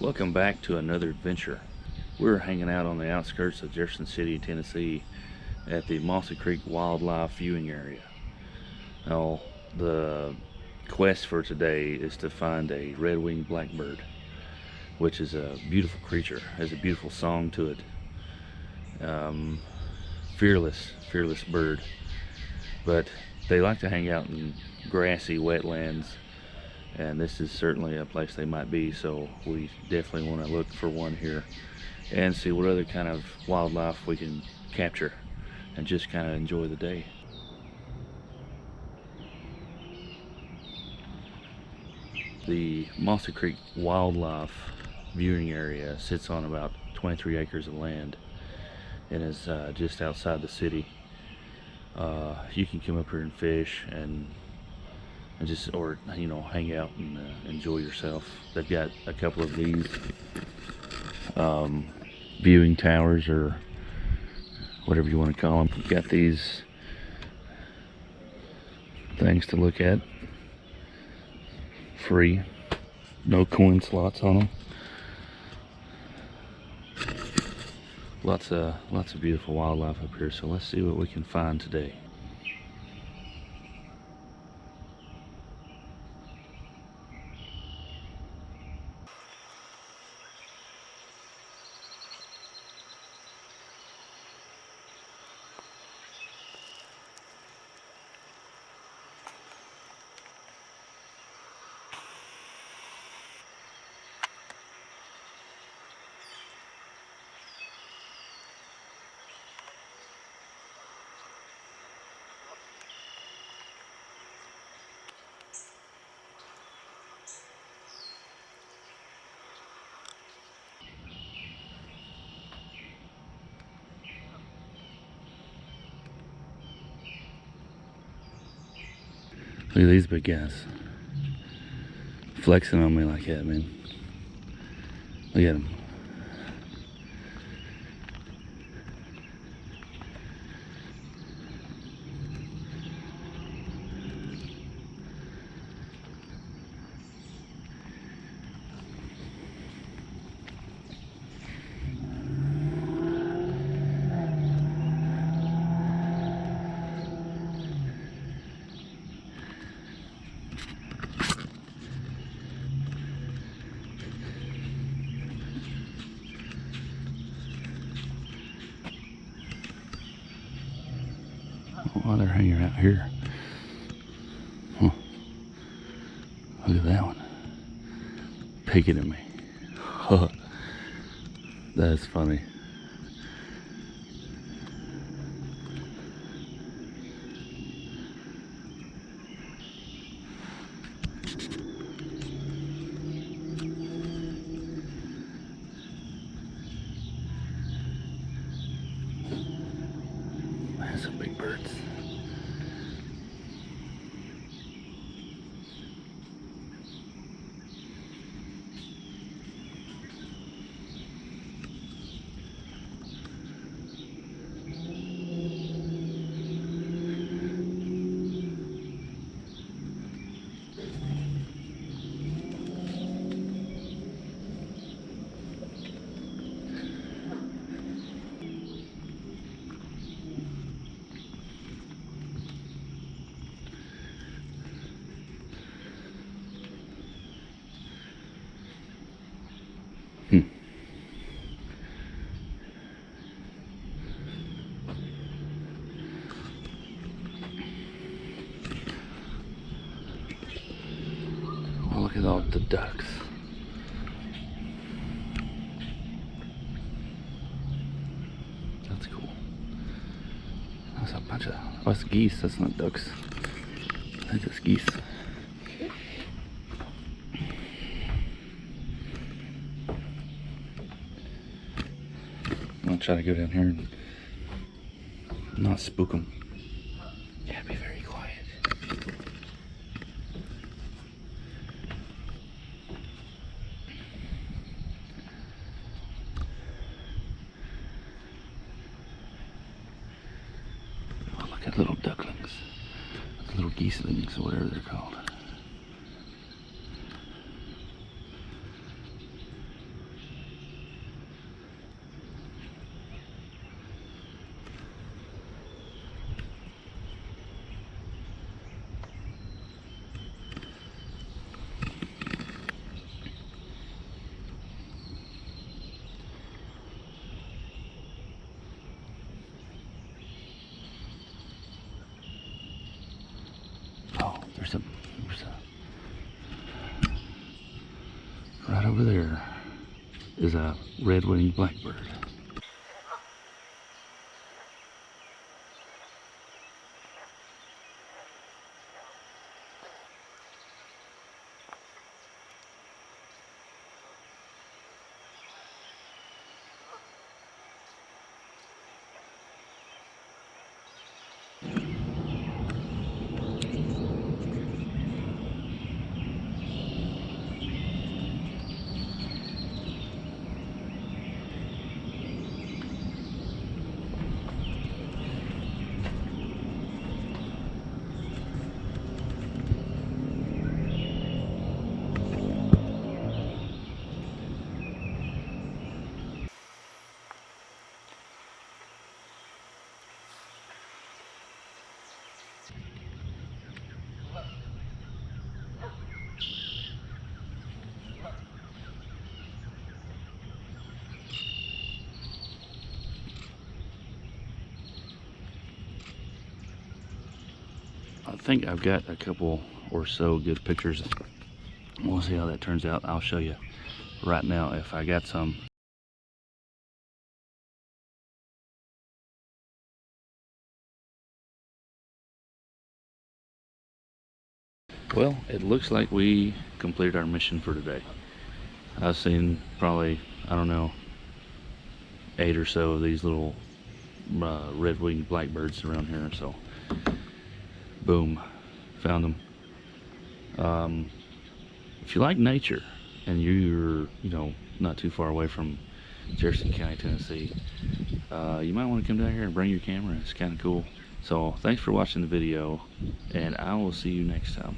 Welcome back to another adventure. We're hanging out on the outskirts of Jefferson City, Tennessee at the Mossy Creek Wildlife Viewing Area. Now, the quest for today is to find a red-winged blackbird, which is a beautiful creature, has a beautiful song to it. Fearless bird. But they like to hang out in grassy wetlands, and this is certainly a place they might be, so we definitely want to look for one here and see what other kind of wildlife we can capture and just kind of enjoy the day. The Mossy Creek Wildlife Viewing Area sits on about 23 acres of land and is just outside the city. You can come up here and fish and just, or hang out and enjoy yourself. They've got a couple of these viewing towers, or whatever you want to call them. You've got these things to look at, free, no coin slots on them. Lots of beautiful wildlife up here, so let's see what we can find today. Look at these big guys flexing on me like that, man. Look at them. Oh, they're hanging out here. Huh. Look at that one. Peeking at me. Huh. That's funny. There's some big birds. Oh, look at all the ducks. That's cool. That's a bunch of, oh, that's geese. That's not ducks. That's just geese. I'll try to go down here and not spook them. Yeah, be very quiet. Oh, look at little ducklings. Little geeselings, or whatever they're. they're called. Right over there is a red-winged blackbird. I think I've got a couple or so good pictures. We'll see how that turns out. I'll show you right now if I got some. Well, it looks like we completed our mission for today. I've seen probably, I don't know, 8 or so of these little red-winged blackbirds around here, so boom, found them. If you like nature and you're, not too far away from Jefferson County, Tennessee, you might want to come down here and bring your camera. It's kind of cool. So thanks for watching the video, and I will see you next time.